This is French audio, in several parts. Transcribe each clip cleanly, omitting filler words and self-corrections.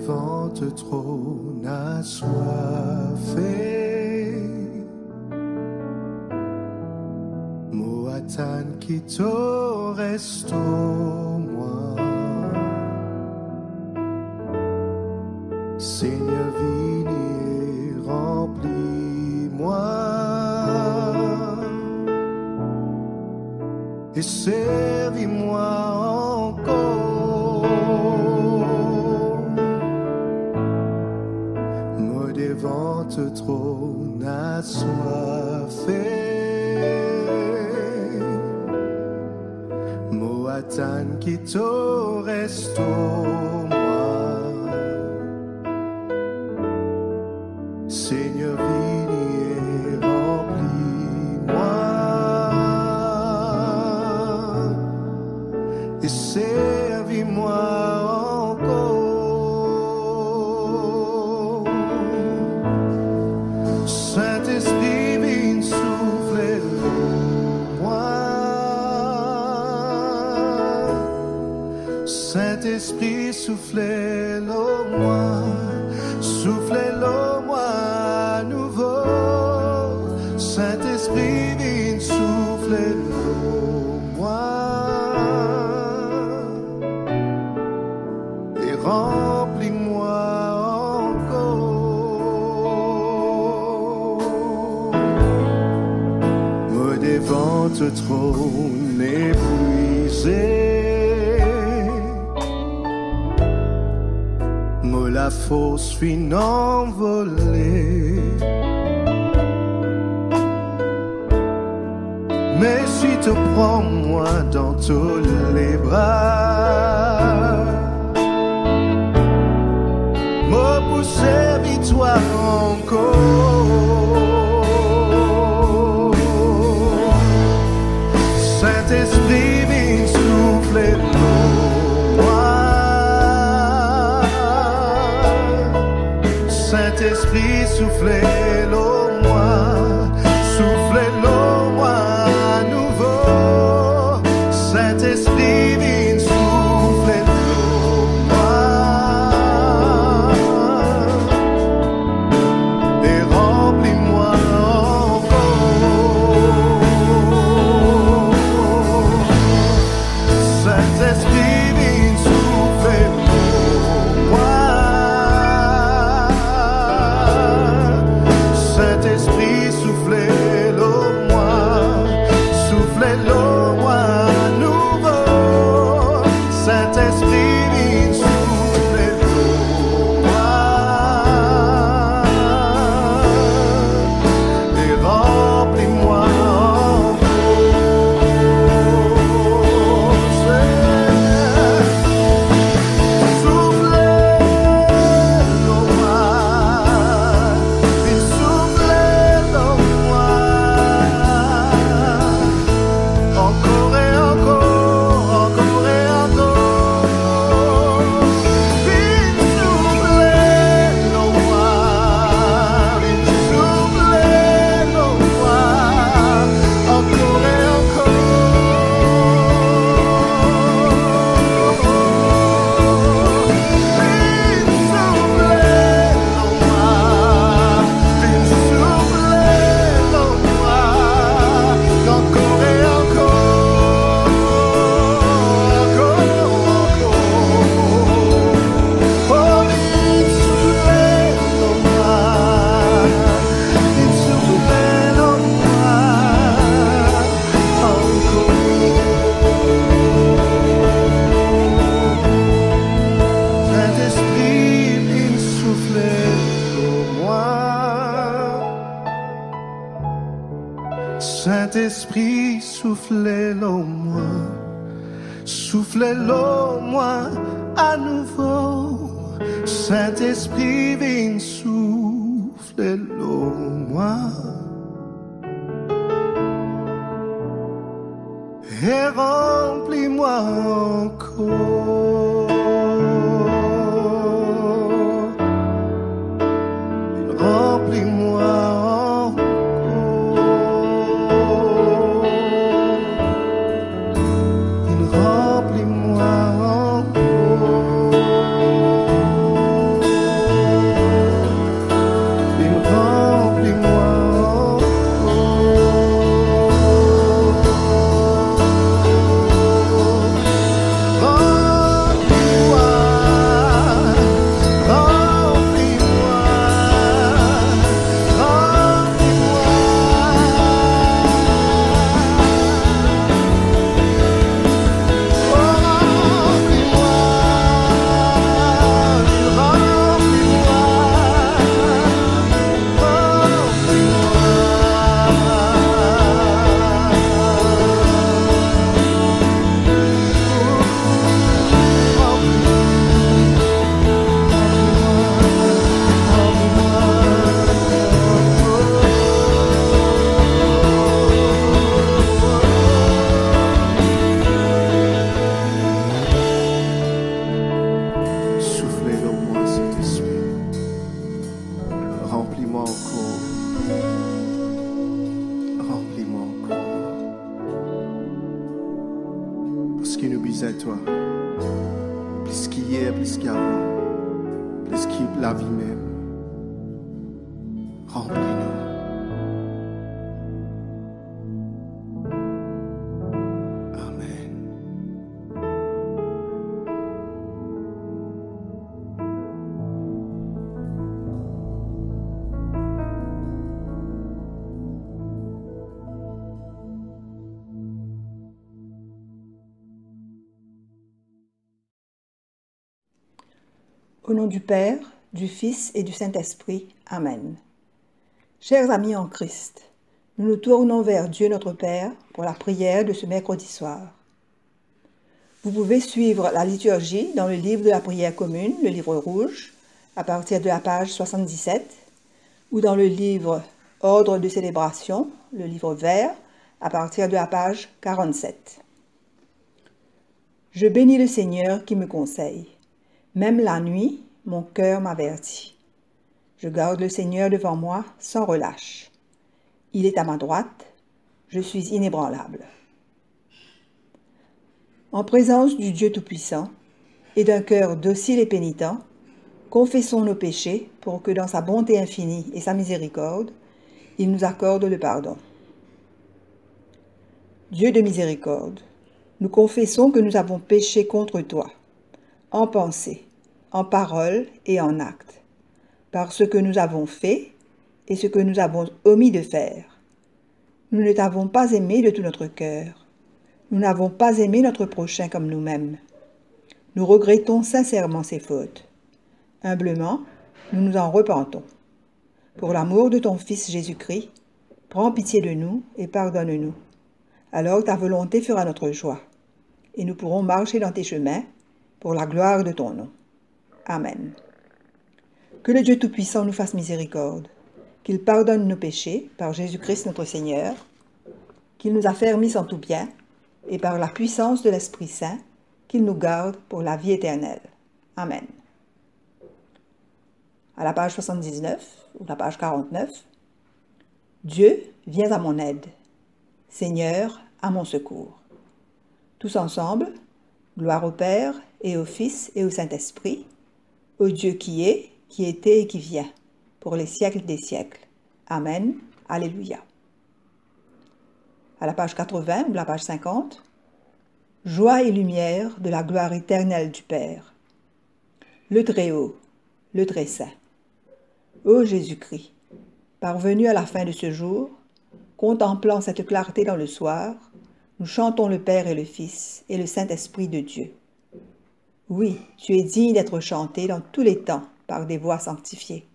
devant te trône assoiffé. Moatan qui te reste moi. Seigneur, viens et remplis-moi. Et servis-moi encore. Moi devant te trône assoiffé. Moatan qui te reste moi. Seigneur, viens et remplis-moi. Et servis-moi encore. Saint-Esprit, viens souffler en moi. Saint-Esprit, soufflez-le moi. Soufflez-le moi à nouveau. Saint-Esprit, viens soufflez-le moi. Remplis-moi encore. Me devant te trône épuisé. Me la force fin envolée. Mais si te prends moi dans tous les bras, me pousser victoire encore. Saint-Esprit, viens souffler moi. Saint-Esprit, soufflez-le moi. Soufflez-le moi à nouveau. Saint-Esprit, viens soufflez-le moi. Et remplis-moi encore. Saint-Esprit, viens soufflez-le moi. Saint-Esprit, soufflez-le moi. Soufflez-le moi à nouveau. Saint-Esprit, viens soufflez-le moi. Et remplis-moi encore. Soufflez-le moi. Viens soufflez-le moi. Encore et encore, encore et encore. Viens soufflez-le moi. Viens soufflez-le moi. Encore et Saint-Esprit, soufflez-le moi. Soufflez-le moi à nouveau. Saint-Esprit, viens soufflez-le moi. Et remplis-moi encore. Remplis-moi encore. Remplis-moi encore. Parce qu'il nous besoin de toi. Plus qu'hier, plus qu'avant. Plus que la vie même. Remplis-nous. Amen. Au nom du Père, du Fils et du Saint-Esprit. Amen. Chers amis en Christ, nous nous tournons vers Dieu notre Père pour la prière de ce mercredi soir. Vous pouvez suivre la liturgie dans le livre de la prière commune, le livre rouge, à partir de la page 77, ou dans le livre Ordre de célébration, le livre vert, à partir de la page 47. Je bénis le Seigneur qui me conseille. Même la nuit, mon cœur m'avertit. Je garde le Seigneur devant moi sans relâche. Il est à ma droite, je suis inébranlable. En présence du Dieu Tout-Puissant et d'un cœur docile et pénitent, confessons nos péchés pour que dans sa bonté infinie et sa miséricorde, il nous accorde le pardon. Dieu de miséricorde, nous confessons que nous avons péché contre toi, en pensée, en parole et en acte, par ce que nous avons fait et ce que nous avons omis de faire. Nous ne t'avons pas aimé de tout notre cœur. Nous n'avons pas aimé notre prochain comme nous-mêmes. Nous regrettons sincèrement ces fautes. Humblement, nous nous en repentons. Pour l'amour de ton Fils Jésus-Christ, prends pitié de nous et pardonne-nous. Alors ta volonté fera notre joie, et nous pourrons marcher dans tes chemins pour la gloire de ton nom. Amen. Que le Dieu Tout-Puissant nous fasse miséricorde, qu'il pardonne nos péchés par Jésus-Christ notre Seigneur, qu'il nous affermisse en tout bien, et par la puissance de l'Esprit Saint, qu'il nous garde pour la vie éternelle. Amen. À la page 79, ou la page 49, Dieu, viens à mon aide. Seigneur, à mon secours. Tous ensemble, gloire au Père, et au Fils, et au Saint-Esprit, au Dieu qui est, qui était et qui vient, pour les siècles des siècles. Amen. Alléluia. À la page 80 ou la page 50, joie et lumière de la gloire éternelle du Père. Le Très-Haut, le Très-Saint. Ô Jésus-Christ, parvenu à la fin de ce jour, contemplant cette clarté dans le soir, nous chantons le Père et le Fils et le Saint-Esprit de Dieu. Oui, tu es digne d'être chanté dans tous les temps par des voix sanctifiées.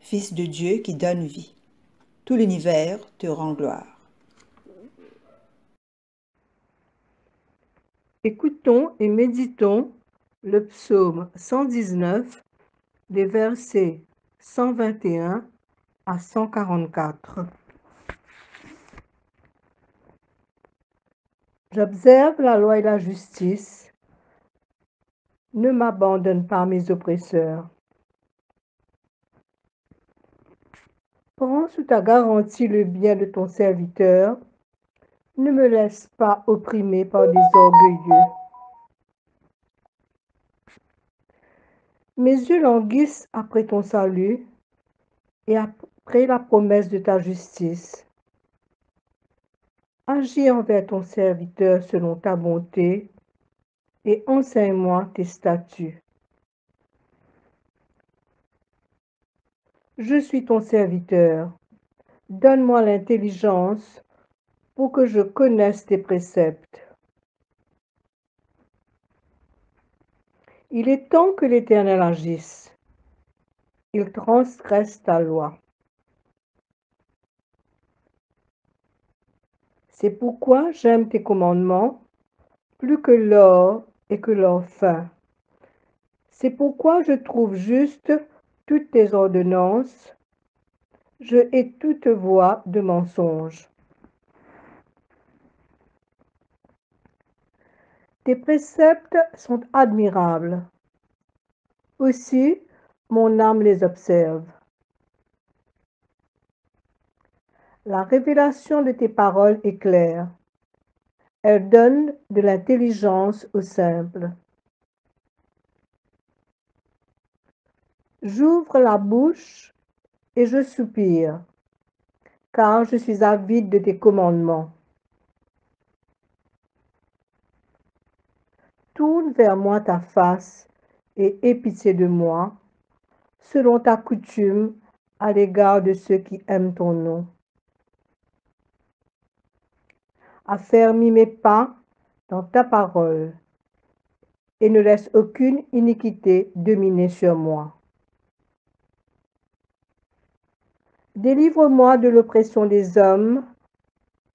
Fils de Dieu qui donne vie. Tout l'univers te rend gloire. Écoutons et méditons le psaume 119, des versets 121 à 144. J'observe la loi et la justice. Ne m'abandonne pas mes oppresseurs. Prends sous ta garantie le bien de ton serviteur. Ne me laisse pas opprimer par des orgueilleux. Mes yeux languissent après ton salut et après la promesse de ta justice. Agis envers ton serviteur selon ta bonté et enseigne-moi tes statuts. Je suis ton serviteur. Donne-moi l'intelligence pour que je connaisse tes préceptes. Il est temps que l'Éternel agisse. Il transgresse ta loi. C'est pourquoi j'aime tes commandements plus que l'or et que l'or fin. C'est pourquoi je trouve juste toutes tes ordonnances. Je hais toute voie de mensonge. Tes préceptes sont admirables. Aussi, mon âme les observe. La révélation de tes paroles est claire. Elle donne de l'intelligence aux simples. J'ouvre la bouche et je soupire, car je suis avide de tes commandements. Tourne vers moi ta face et aie pitié de moi, selon ta coutume à l'égard de ceux qui aiment ton nom. Affermis mes pas dans ta parole et ne laisse aucune iniquité dominer sur moi. Délivre-moi de l'oppression des hommes,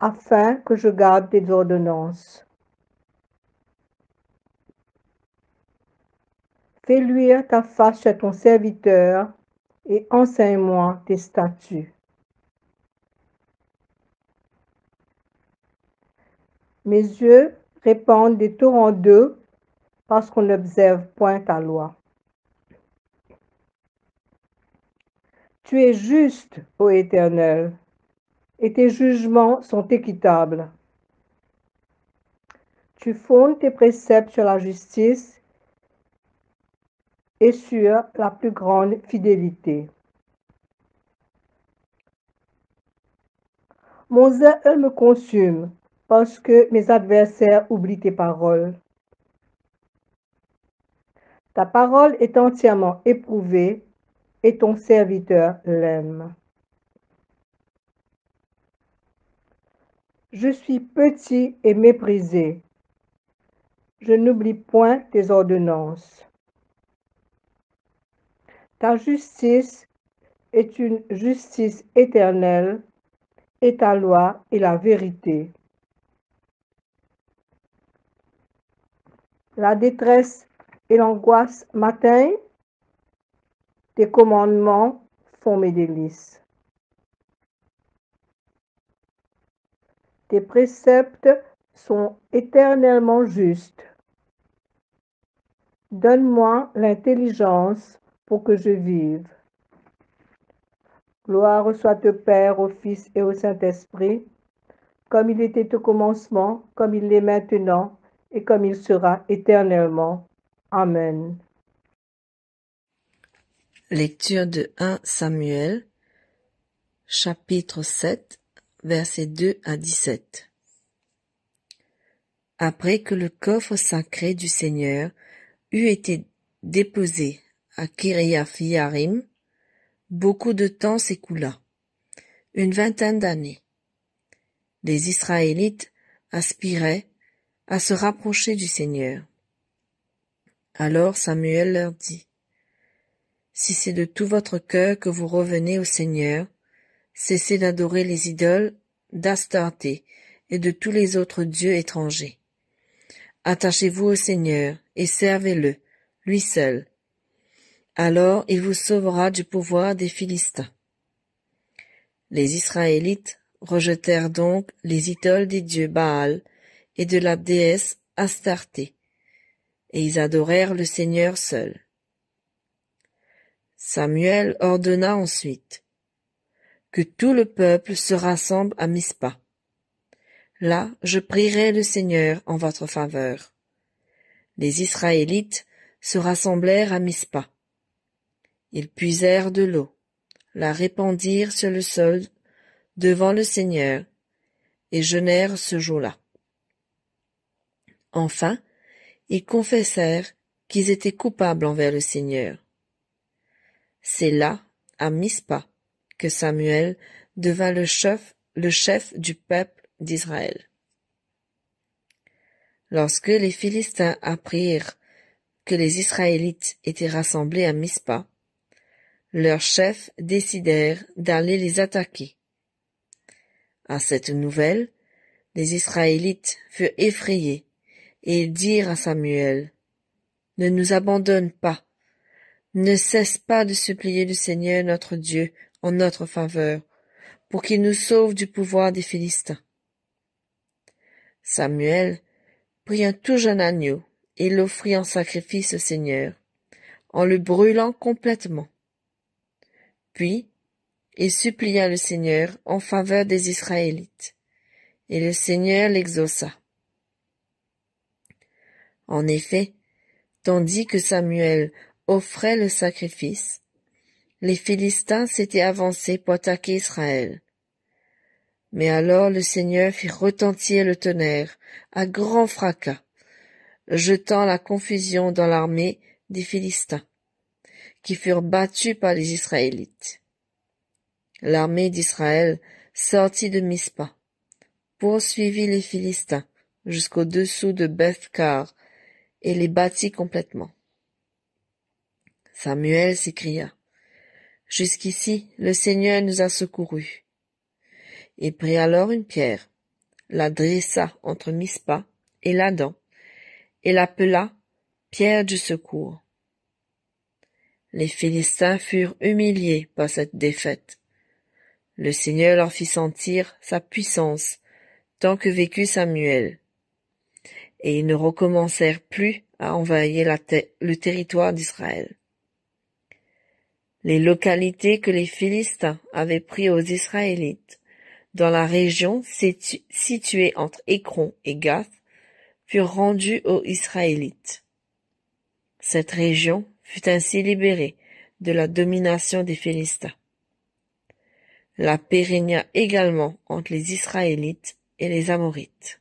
afin que je garde tes ordonnances. Fais luire ta face chez ton serviteur et enseigne-moi tes statuts. Mes yeux répandent des torrents d'eau parce qu'on n'observe point ta loi. Tu es juste, ô Éternel, et tes jugements sont équitables. Tu fondes tes préceptes sur la justice et sur la plus grande fidélité. Mon zèle me consume parce que mes adversaires oublient tes paroles. Ta parole est entièrement éprouvée et ton serviteur l'aime. Je suis petit et méprisé. Je n'oublie point tes ordonnances. Ta justice est une justice éternelle et ta loi est la vérité. La détresse et l'angoisse m'atteignent, tes commandements font mes délices. Tes préceptes sont éternellement justes. Donne-moi l'intelligence pour que je vive. Gloire soit au Père, au Fils et au Saint-Esprit, comme il était au commencement, comme il est maintenant, et comme il sera éternellement. Amen. Lecture de 1 Samuel, chapitre 7, versets 2 à 17. Après que le coffre sacré du Seigneur eut été déposé à Kiriath-Yearim, beaucoup de temps s'écoula, une vingtaine d'années. Les Israélites aspiraient à se rapprocher du Seigneur. Alors Samuel leur dit: Si c'est de tout votre cœur que vous revenez au Seigneur, cessez d'adorer les idoles d'Astarté et de tous les autres dieux étrangers. Attachez-vous au Seigneur et servez-le, lui seul. Alors il vous sauvera du pouvoir des Philistins. Les Israélites rejetèrent donc les idoles des dieux Baal et de la déesse Astarté, et ils adorèrent le Seigneur seul. Samuel ordonna ensuite que tout le peuple se rassemble à Mispa. Là, je prierai le Seigneur en votre faveur. Les Israélites se rassemblèrent à Mispa. Ils puisèrent de l'eau, la répandirent sur le sol devant le Seigneur, et jeûnèrent ce jour-là. Enfin, ils confessèrent qu'ils étaient coupables envers le Seigneur. C'est là, à Mispa, que Samuel devint le chef du peuple d'Israël. Lorsque les Philistins apprirent que les Israélites étaient rassemblés à Mispa, leurs chefs décidèrent d'aller les attaquer. À cette nouvelle, les Israélites furent effrayés et ils dirent à Samuel: Ne nous abandonne pas, ne cesse pas de supplier le Seigneur notre Dieu en notre faveur, pour qu'il nous sauve du pouvoir des Philistins. Samuel prit un tout jeune agneau et l'offrit en sacrifice au Seigneur, en le brûlant complètement. Puis, il supplia le Seigneur en faveur des Israélites, et le Seigneur l'exauça. En effet, tandis que Samuel offrait le sacrifice, les Philistins s'étaient avancés pour attaquer Israël. Mais alors le Seigneur fit retentir le tonnerre à grand fracas, jetant la confusion dans l'armée des Philistins, qui furent battus par les Israélites. L'armée d'Israël sortit de Mispa, poursuivit les Philistins jusqu'au-dessous de Beth-Kar et les battit complètement. Samuel s'écria: « Jusqu'ici, le Seigneur nous a secourus. » Il prit alors une pierre, la dressa entre Mispa et Ladan, et l'appela pierre du secours. Les Philistins furent humiliés par cette défaite. Le Seigneur leur fit sentir sa puissance tant que vécut Samuel, et ils ne recommencèrent plus à envahir le territoire d'Israël. Les localités que les Philistins avaient prises aux Israélites dans la région située entre Écron et Gath furent rendues aux Israélites. Cette région fut ainsi libérée de la domination des Philistins. La paix régna également entre les Israélites et les Amorites.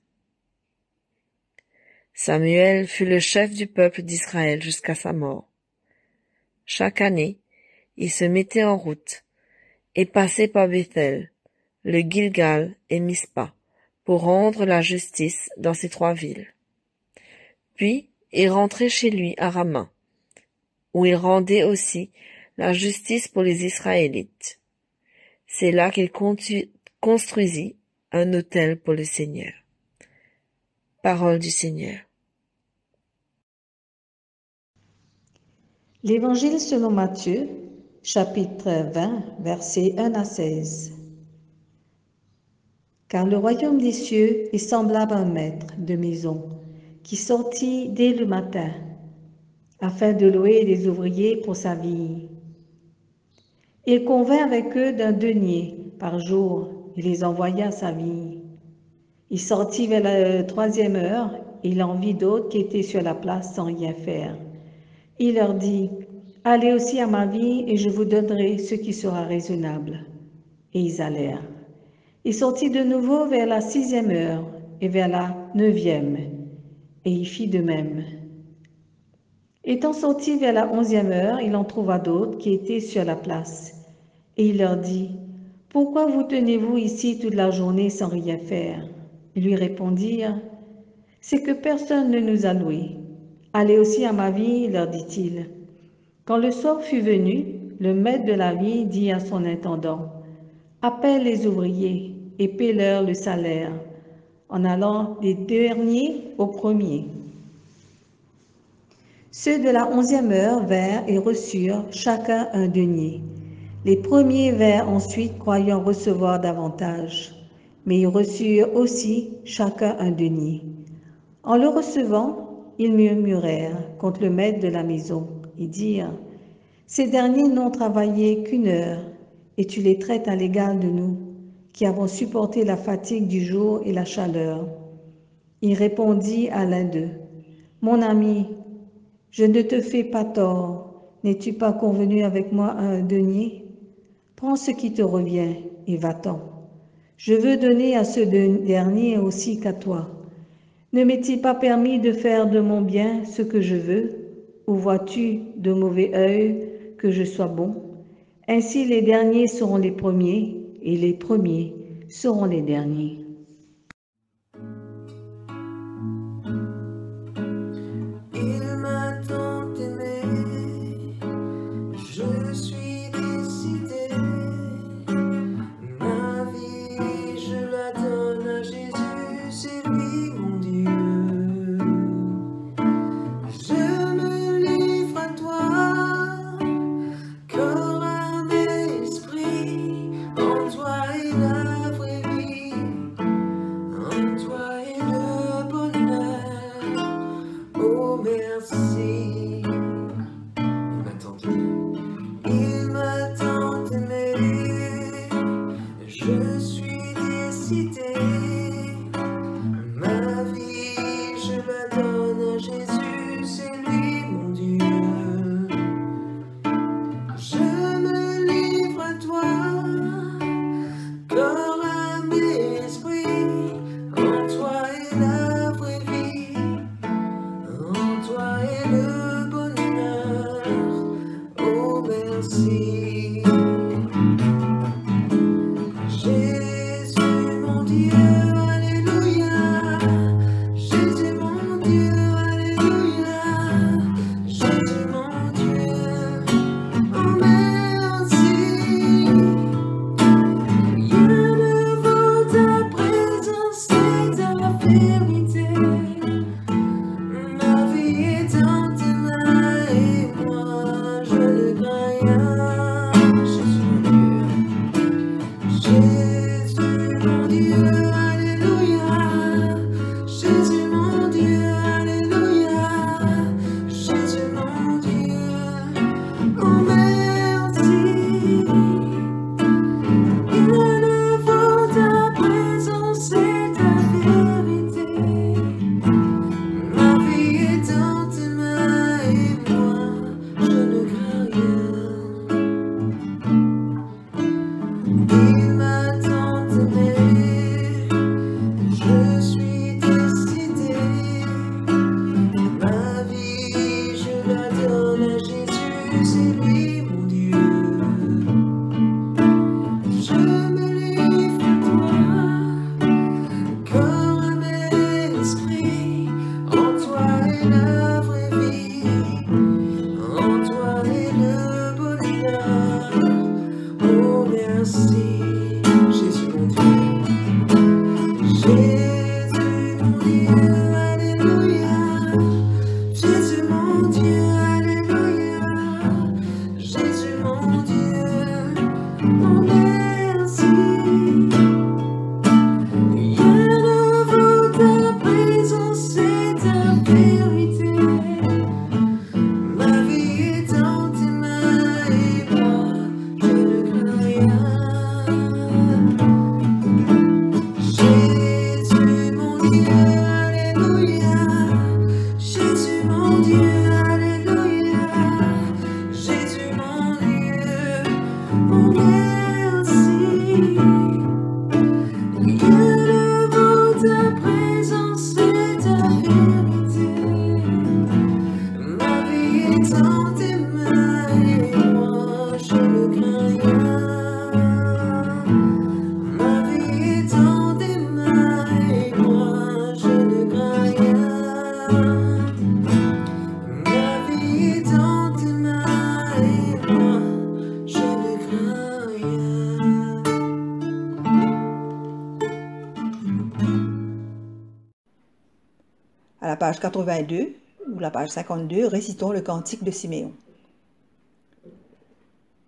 Samuel fut le chef du peuple d'Israël jusqu'à sa mort. Chaque année, il se mettait en route et passait par Bethel, le Gilgal et Mispa pour rendre la justice dans ces trois villes. Puis il rentrait chez lui à Rama, où il rendait aussi la justice pour les Israélites. C'est là qu'il construisit un autel pour le Seigneur. Parole du Seigneur. L'Évangile selon Matthieu, chapitre 20, versets 1 à 16. Car le royaume des cieux est semblable à un maître de maison qui sortit dès le matin afin de louer des ouvriers pour sa vigne. Il convint avec eux d'un denier par jour et les envoya à sa vigne. Il sortit vers la 3e heure et il en vit d'autres qui étaient sur la place sans rien faire. Il leur dit: « Allez aussi à ma vigne et je vous donnerai ce qui sera raisonnable. » Et ils allèrent. Il sortit de nouveau vers la 6e heure et vers la 9e, et il fit de même. Étant sorti vers la 11e heure, il en trouva d'autres qui étaient sur la place. Et il leur dit: « Pourquoi vous tenez-vous ici toute la journée sans rien faire ?» Ils lui répondirent: « C'est que personne ne nous a loués. » « Allez aussi à ma vigne, leur dit-il. Quand le soir fut venu, le maître de la vigne dit à son intendant: « Appelle les ouvriers et paie-leur le salaire, en allant des derniers aux premiers. » Ceux de la 11e heure vinrent et reçurent chacun un denier. Les premiers vinrent ensuite croyant recevoir davantage, mais ils reçurent aussi chacun un denier. En le recevant, ils murmurèrent contre le maître de la maison et dirent: « Ces derniers n'ont travaillé qu'1 heure, et tu les traites à l'égal de nous, qui avons supporté la fatigue du jour et la chaleur. » Il répondit à l'un d'eux: « Mon ami, je ne te fais pas tort. N'es-tu pas convenu avec moi à un denier? Prends ce qui te revient et va-t'en. Je veux donner à ce dernier aussi qu'à toi. Ne m'est-il pas permis de faire de mon bien ce que je veux? Ou vois-tu de mauvais œil que je sois bon? Ainsi les derniers seront les premiers, et les premiers seront les derniers. » Il m'a tant aimé, je suis décidé. Ma vie, je la donne à Jésus, c'est lui mon Dieu. Je me livre à toi, corps, âme et esprit. En toi est la vraie vie. la page 82 ou la page 52, récitons le cantique de Siméon.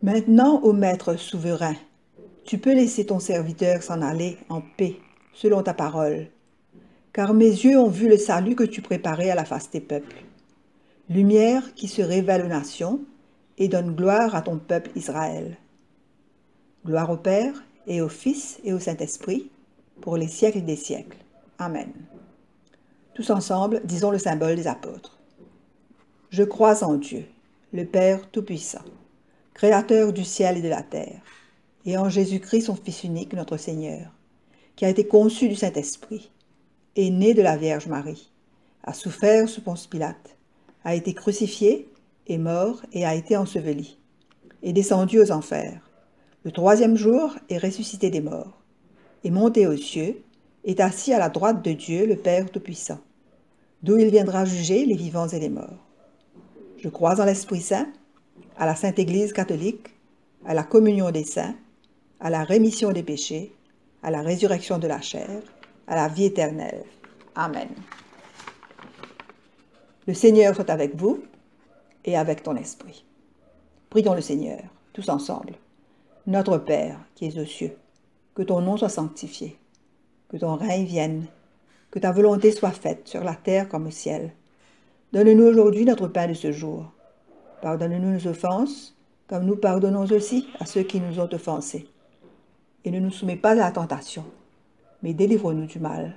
Maintenant, ô Maître souverain, tu peux laisser ton serviteur s'en aller en paix, selon ta parole, car mes yeux ont vu le salut que tu préparais à la face des peuples. Lumière qui se révèle aux nations et donne gloire à ton peuple Israël. Gloire au Père et au Fils et au Saint-Esprit, pour les siècles des siècles. Amen. Tous ensemble, disons le symbole des apôtres. Je crois en Dieu, le Père Tout-Puissant, Créateur du ciel et de la terre, et en Jésus-Christ, son Fils unique, notre Seigneur, qui a été conçu du Saint-Esprit, est né de la Vierge Marie, a souffert sous Ponce Pilate, a été crucifié, est mort et a été enseveli, est descendu aux enfers. Le troisième jour est ressuscité des morts, est monté aux cieux, est assis à la droite de Dieu, le Père Tout-Puissant, d'où il viendra juger les vivants et les morts. Je crois en l'Esprit Saint, à la Sainte Église catholique, à la communion des saints, à la rémission des péchés, à la résurrection de la chair, à la vie éternelle. Amen. Le Seigneur soit avec vous et avec ton esprit. Prions le Seigneur, tous ensemble. Notre Père, qui es aux cieux, que ton nom soit sanctifié, que ton règne vienne, que ta volonté soit faite sur la terre comme au ciel. Donne-nous aujourd'hui notre pain de ce jour. Pardonne-nous nos offenses, comme nous pardonnons aussi à ceux qui nous ont offensés. Et ne nous soumets pas à la tentation, mais délivre-nous du mal,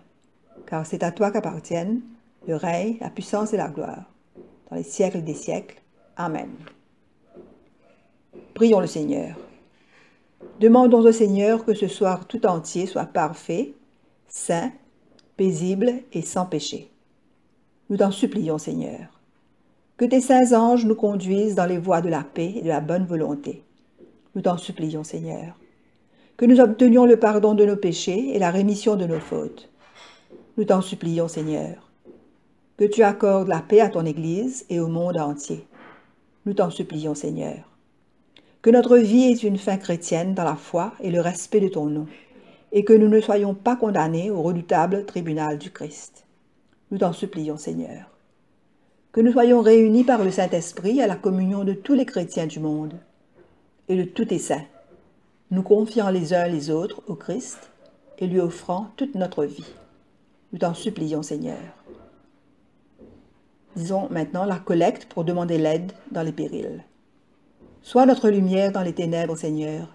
car c'est à toi qu'appartiennent le règne, la puissance et la gloire, dans les siècles des siècles. Amen. Prions le Seigneur. Demandons au Seigneur que ce soir tout entier soit parfait, saint, paisible et sans péché. Nous t'en supplions, Seigneur. Que tes saints anges nous conduisent dans les voies de la paix et de la bonne volonté. Nous t'en supplions, Seigneur. Que nous obtenions le pardon de nos péchés et la rémission de nos fautes. Nous t'en supplions, Seigneur. Que tu accordes la paix à ton Église et au monde entier. Nous t'en supplions, Seigneur. Que notre vie ait une fin chrétienne dans la foi et le respect de ton nom, et que nous ne soyons pas condamnés au redoutable tribunal du Christ. Nous t'en supplions, Seigneur. Que nous soyons réunis par le Saint-Esprit à la communion de tous les chrétiens du monde et de tous tes saints, nous confiant les uns les autres au Christ et lui offrant toute notre vie. Nous t'en supplions, Seigneur. Disons maintenant la collecte pour demander l'aide dans les périls. Sois notre lumière dans les ténèbres, Seigneur,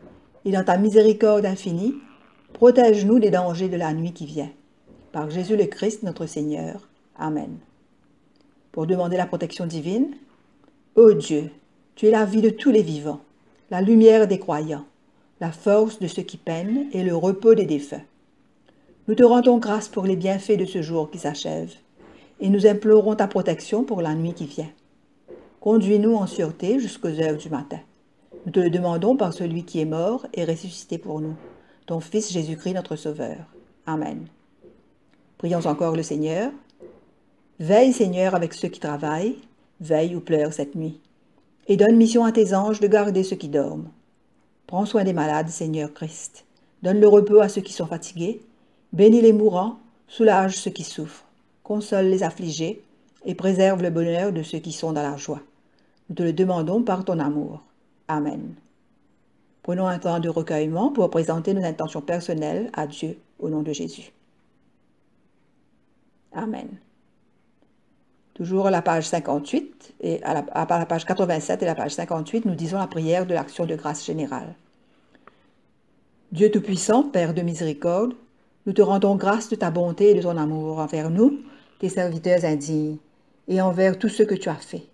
et dans ta miséricorde infinie, protège-nous des dangers de la nuit qui vient. Par Jésus le Christ, notre Seigneur. Amen. Pour demander la protection divine, ô Dieu, tu es la vie de tous les vivants, la lumière des croyants, la force de ceux qui peinent et le repos des défunts. Nous te rendons grâce pour les bienfaits de ce jour qui s'achève, et nous implorons ta protection pour la nuit qui vient. Conduis-nous en sûreté jusqu'aux heures du matin. Nous te le demandons par celui qui est mort et ressuscité pour nous, ton Fils Jésus-Christ notre Sauveur. Amen. Prions encore le Seigneur. Veille, Seigneur, avec ceux qui travaillent, veille ou pleure cette nuit, et donne mission à tes anges de garder ceux qui dorment. Prends soin des malades, Seigneur Christ. Donne le repos à ceux qui sont fatigués, bénis les mourants, soulage ceux qui souffrent, console les affligés et préserve le bonheur de ceux qui sont dans la joie. Nous te le demandons par ton amour. Amen. Prenons un temps de recueillement pour présenter nos intentions personnelles à Dieu au nom de Jésus. Amen. Toujours à la page 58 et à la page 87 et la page 58, nous disons la prière de l'action de grâce générale. Dieu Tout-Puissant, Père de miséricorde, nous te rendons grâce de ta bonté et de ton amour envers nous, tes serviteurs indignes, et envers tous ceux que tu as faits.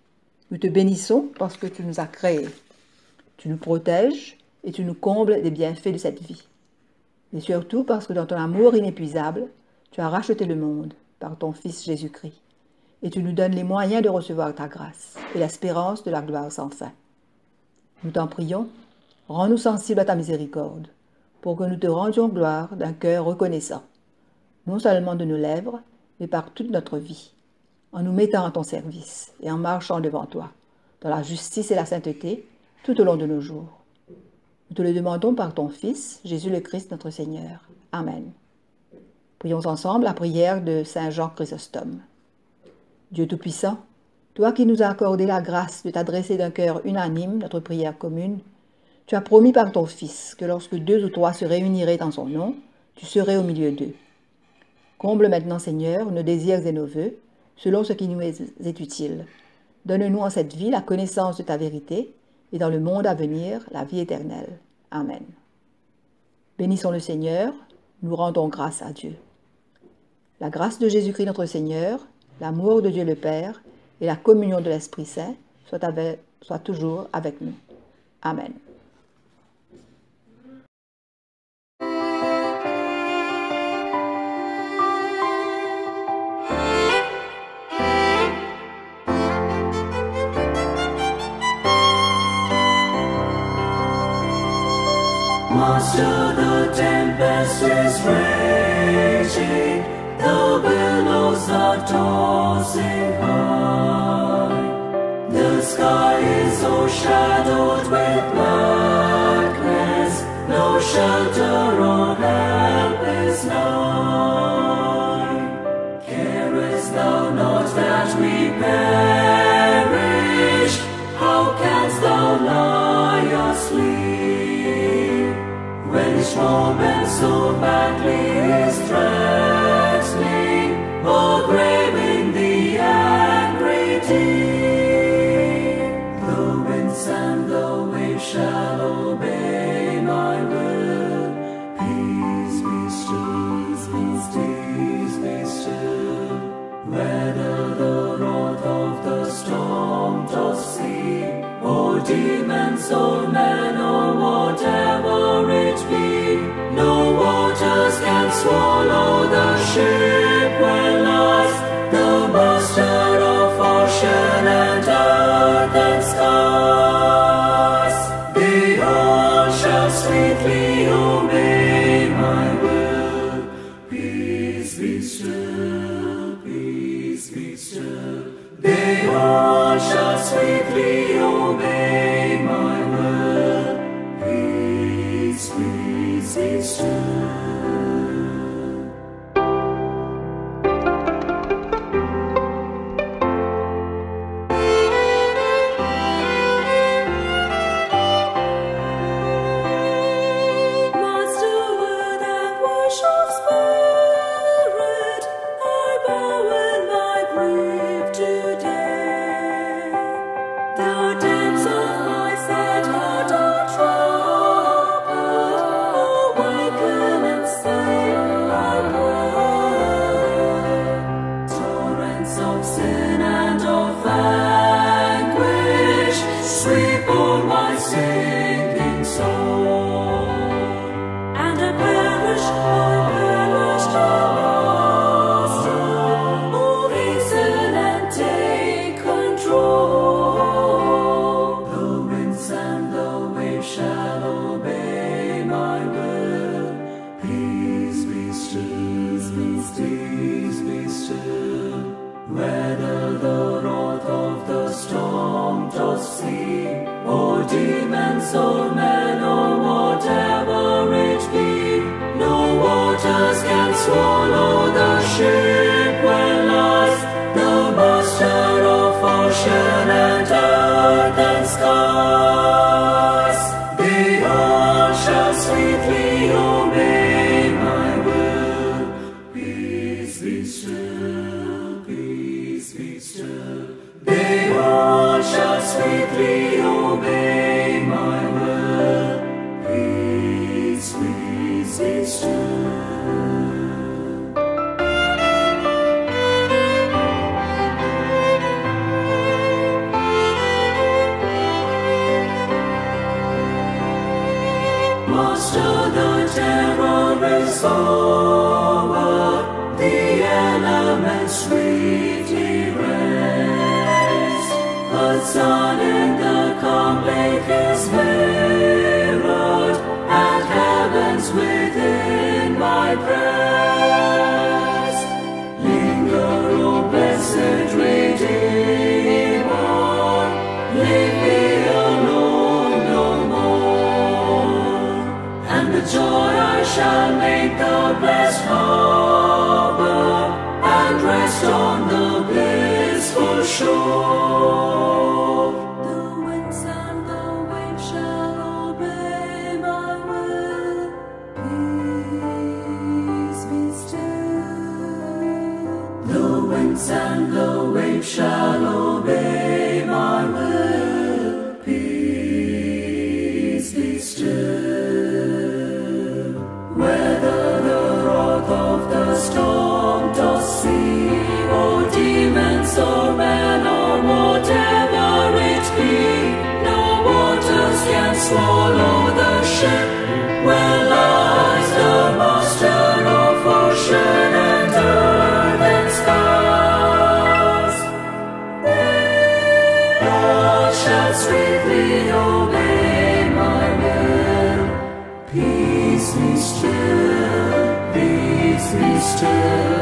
Nous te bénissons parce que tu nous as créés. Tu nous protèges et tu nous combles des bienfaits de cette vie. Et surtout parce que dans ton amour inépuisable, tu as racheté le monde par ton Fils Jésus-Christ. Et tu nous donnes les moyens de recevoir ta grâce et l'espérance de la gloire sans fin. Nous t'en prions, rends-nous sensibles à ta miséricorde, pour que nous te rendions gloire d'un cœur reconnaissant, non seulement de nos lèvres, mais par toute notre vie, en nous mettant à ton service et en marchant devant toi, dans la justice et la sainteté, tout au long de nos jours. Nous te le demandons par ton Fils, Jésus le Christ, notre Seigneur. Amen. Prions ensemble la prière de Saint Jean Chrysostome. Dieu Tout-Puissant, toi qui nous as accordé la grâce de t'adresser d'un cœur unanime notre prière commune, tu as promis par ton Fils que lorsque 2 ou 3 se réuniraient en son nom, tu serais au milieu d'eux. Comble maintenant, Seigneur, nos désirs et nos vœux, selon ce qui nous est utile. Donne-nous en cette vie la connaissance de ta vérité, et dans le monde à venir, la vie éternelle. Amen. Bénissons le Seigneur, nous rendons grâce à Dieu. La grâce de Jésus-Christ notre Seigneur, l'amour de Dieu le Père et la communion de l'Esprit Saint soient toujours avec nous. Amen. Master, the tempest is raging, the billows are tossing high. The sky is overshadowed with blackness, no shelter or help is nigh. Carest thou not that we perish? How canst thou lie asleep? When each moment so madly is threatening, or braving the angry deep, the winds and the waves shall obey my will. Peace be still, peace be still. Whether the wrath of the storm doth see, or demons or men or whatever it be, no waters can swallow the ship when lies the Master of ocean and earth and skies. They all shall sweetly obey my will. Peace be still, peace be still. They all shall sweetly obey my will. Peace, peace be still. Master, with anguish of spirit, I bow in thy grief today. The depths of my sad heart are troubled. Awaken and save, I pray. Torrents of sin and of anguish sweep o'er my sinking soul, and I perish, Master. Oh, hasten and take control. The winds and the waves shall obey my will. Peace be still, peace be still. Whether the wrath of the storm doth see, or demons or men or whatever it be, no waters can swallow the ship when lies the Master of ocean and earth and skies. They all shall sweetly obey my will. Peace be still, peace be still. They all shall sweetly obey my will. Peace, peace be still. Master, the terror is over, the elements sweetly rest. The sun in the calm lake is mirrored, and heaven's within my breast. Linger, O blessed Redeemer, leave me alone no more, and the joy I shall make the blessed harbor, and rest on the bliss shore. The winds and the waves shall obey my will. Peace be still. The winds and the waves shall obey my will. Peace be still. Whether the wrath of the storm doth see, or demons or men or whatever it be, no waters can swallow the ship where lies the Master of ocean and earth and skies. They all shall sweetly obey my will. Peace be still, peace be still.